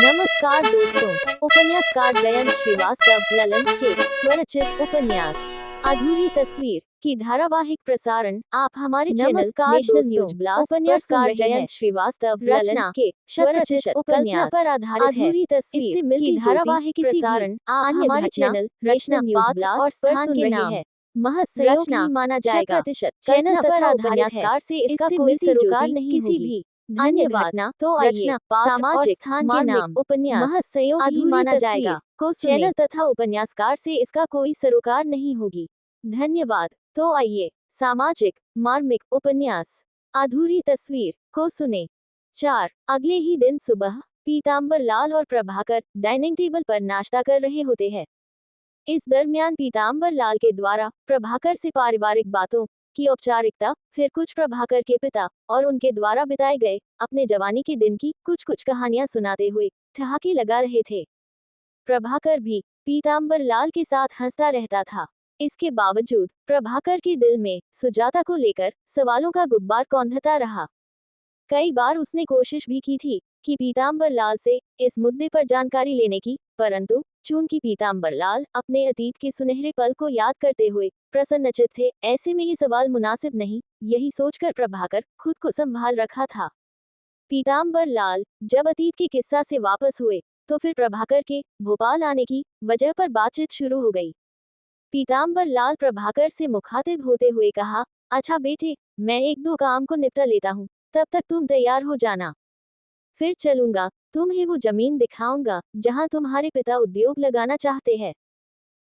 नमस्कार दोस्तों, उपन्यासकार जयंत श्रीवास्तव ललन के स्वरचित उपन्यास अधूरी तस्वीर की धारावाहिक प्रसारण आप हमारे चैनल नेशनल न्यूज ब्लास्ट उपन्यासकार जयंत श्रीवास्तव ललन के स्वरचित उपन्यास पर आधारित है। अधूरी तस्वीर की धारावाहिक प्रसारण आप हमारे चैनल नेशनल न्यूज ब्लास्ट और स्थान के नाम है महत्सयोग नहीं माना जाएगा। चैनल तथा उपन्यासकार से इसका कोई सरोकार नहीं किसी भी अन्य घटना तो रचना सामाजिक स्थान के नाम उपन्यास महत्सयोग ही माना जाएगा को चैनल तथा उपन्यासकार से इसका कोई सरोकार नहीं होगी। धन्यवाद। तो आइए सामाजिक मार्मिक उपन्यास अधूरी तस्वीर को सुने। 4 अगले ही दिन सुबह पीतांबर लाल और प्रभाकर डाइनिंग टेबल पर नाश्ता कर रहे होते हैं। इस दरमियान पीतांबर लाल के द्वारा प्रभाकर से पारिवारिक बातों की औपचारिकता, फिर कुछ प्रभाकर के पिता और उनके द्वारा बिताए गए अपने जवानी के दिन की कुछ कहानियां सुनाते हुए ठहाके लगा रहे थे। प्रभाकर भी पीतांबर लाल के साथ हंसता रहता था। इसके बावजूद प्रभाकर के दिल में सुजाता को लेकर सवालों का गुब्बार कौंधता रहा। कई बार उसने कोशिश भी की थी कि पीतांबर लाल से इस मुद्दे पर जानकारी लेने की, परंतु चूंकि पीतांबर लाल अपने अतीत के सुनहरे पल को याद करते हुए प्रसन्नचित्त थे, ऐसे में ये सवाल मुनासिब नहीं, यही सोचकर प्रभाकर खुद को संभाल रखा था। पीतांबर लाल जब अतीत के किस्सा से वापस हुए तो फिर प्रभाकर के भोपाल आने की वजह पर बातचीत शुरू हो गई। पीतांबर लाल प्रभाकर से मुखातिब होते हुए कहा, अच्छा बेटे, मैं 1-2 काम को निपटा लेता हूँ, तब तक तुम तैयार हो जाना। फिर चलूंगा, तुम्हें वो जमीन दिखाऊंगा जहां तुम्हारे पिता उद्योग लगाना चाहते हैं।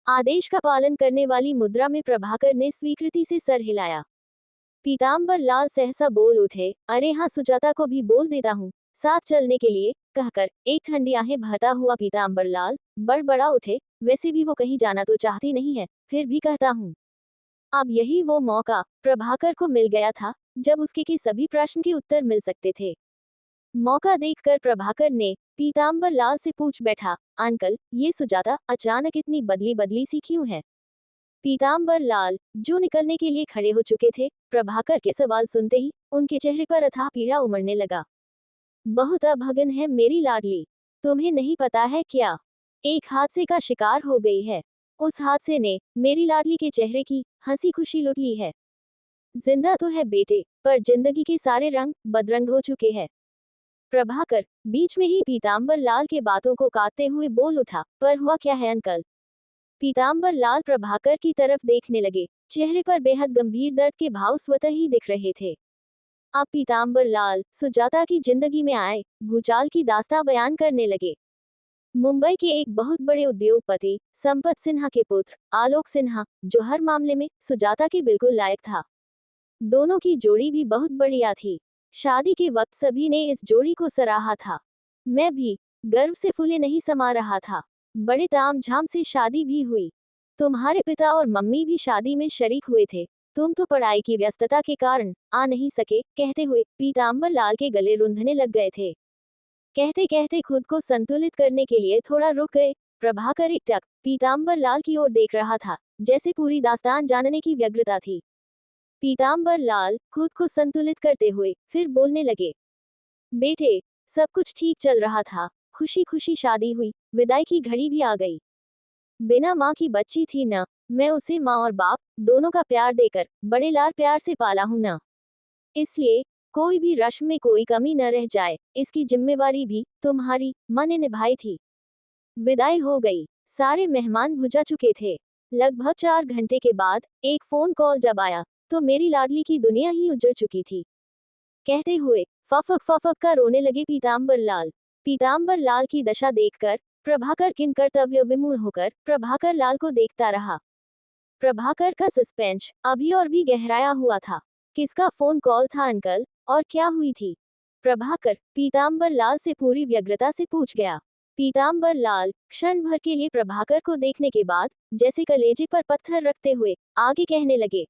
आदेश का पालन करने वाली मुद्रा में प्रभाकर ने स्वीकृति से सर हिलाया। पीतांबर लाल सहसा बोल उठे, अरे हाँ, सुजाता को भी बोल देता हूँ साथ चलने के लिए, कहकर एक ठंडी आहें भरता हुआ पीतांबर लाल बड़बड़ा उठे, वैसे भी वो कहीं जाना तो चाहती नहीं है, फिर भी कहता हूँ। अब यही वो मौका प्रभाकर को मिल गया था जब उसके के सभी प्रश्न के उत्तर मिल सकते थे। मौका देखकर प्रभाकर ने पीतांबर लाल से पूछ बैठा, अंकल, ये सुजाता अचानक इतनी बदली सी क्यों है? पीतांबर लाल जो निकलने के लिए खड़े हो चुके थे, प्रभाकर के सवाल सुनते ही उनके चेहरे पर अथाह पीड़ा उमड़ने लगा। बहुत अभगन है मेरी लाडली, तुम्हें नहीं पता है क्या? एक हादसे का शिकार हो गई है। उस हादसे ने मेरी लाडली के चेहरे की हंसी खुशी लुट ली है। जिंदा तो है बेटे, पर जिंदगी के सारे रंग बदरंग हो चुके हैं। प्रभाकर बीच में ही पीतांबर लाल के बातों को काटते हुए बोल उठा, पर हुआ क्या है अंकल? पीतांबर लाल प्रभाकर की तरफ देखने लगे, चेहरे पर बेहद गंभीर दर्द के भाव स्वतः ही दिख रहे थे। अब पीतांबर लाल सुजाता की जिंदगी में आए भूचाल की दास्तां बयान करने लगे। मुंबई के एक बहुत बड़े उद्योगपति संपत सिन्हा के पुत्र आलोक सिन्हा, जो हर मामले में सुजाता के बिल्कुल लायक था। दोनों की जोड़ी भी बहुत बढ़िया थी। शादी के वक्त सभी ने इस जोड़ी को सराहा था। मैं भी गर्व से फूले नहीं समा रहा था। बड़े तामझाम से शादी भी हुई। तुम्हारे पिता और मम्मी भी शादी में शरीक हुए थे। तुम तो पढ़ाई की व्यस्तता के कारण आ नहीं सके, कहते हुए पीतांबर लाल के गले रुंधने लग गए थे। कहते कहते खुद को संतुलित करने के लिए थोड़ा रुक गए। प्रभाकर एकटक पीतांबर लाल की ओर देख रहा था, जैसे पूरी दास्तान जानने की व्यग्रता थी। पीतांबर लाल खुद को संतुलित करते हुए फिर बोलने लगे, बेटे, सब कुछ ठीक चल रहा था, खुशी खुशी शादी हुई, विदाई की घड़ी भी आ गई। बिना माँ की बच्ची थी ना, मैं उसे माँ और बाप दोनों का प्यार देकर बड़े लाड प्यार से पाला हूं ना, इसलिए कोई भी रस्म में कोई कमी न रह जाए, इसकी जिम्मेवारी भी तुम्हारी माँ ने निभाई थी। विदाई हो गई। सारे मेहमान भुजा चुके थे। लगभग 4 घंटे के बाद एक फोन कॉल जब आया तो मेरी लाडली की दुनिया ही उजड़ चुकी थी। कहते हुए फफक का रोने लगे पीतांबर लाल। पीतांबर लाल की दशा देखकर प्रभाकर किन कर्तव्य विमूढ़ होकर प्रभाकर लाल को देखता रहा। प्रभाकर का सस्पेंस अभी और भी गहराया हुआ था। किसका फोन कॉल था अंकल, और क्या हुई थी? प्रभाकर पीतांबर लाल से पूरी व्यग्रता से पूछ गया। पीतांबर लाल क्षण भर के लिए प्रभाकर को देखने के बाद जैसे कलेजे पर पत्थर रखते हुए आगे कहने लगे,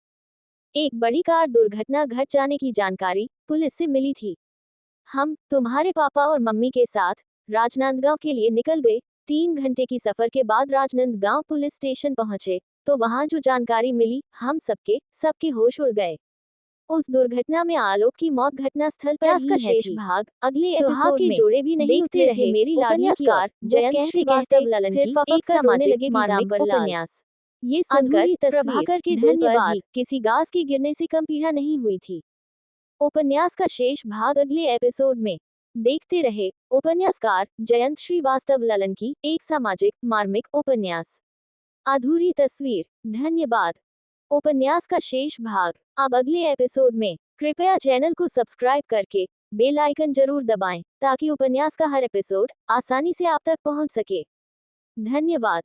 एक बड़ी कार दुर्घटना घट जाने की जानकारी पुलिस से मिली थी। हम तुम्हारे पापा और मम्मी के साथ राजनांदगांव के लिए निकल गए। 3 घंटे की सफर के बाद राजनांदगांव पुलिस स्टेशन पहुंचे तो वहां जो जानकारी मिली, हम सबके होश उड़ गए। उस दुर्घटना में आलोक की मौत घटना स्थल पर ही का है शेष थी। भाग अगले सुहाग एपिसोड के में जोड़े भी नहीं देखते उतरे रहे थे। मेरी लाडली की उपन्यासकार ओर, जयंत कहते श्रीवास्तव कहते ललन फिर की फफक एक कर रोने सामाजिक लगे मार्मिक पीताम्बर लाल। उपन्यास। ये सुनकर अधूरी तस्वीर, प्रभाकर के दिल पर धन्यवाद। भी किसी गाज के गिरने से कम पीड़ा नहीं हुई थी। उपन्यास का शेष भाग अगले एपिसोड में देखते रहे। उपन्यासकार जयंत श्रीवास्तव ललन की एक सामाजिक मार्मिक उपन्यास। अधूरी तस्वीर, धन्यवाद। उपन्यास का शेष भाग अब अगले एपिसोड में। कृपया चैनल को सब्सक्राइब करके बेल आइकन जरूर दबाएं ताकि उपन्यास का हर एपिसोड आसानी से आप तक पहुंच सके। धन्यवाद।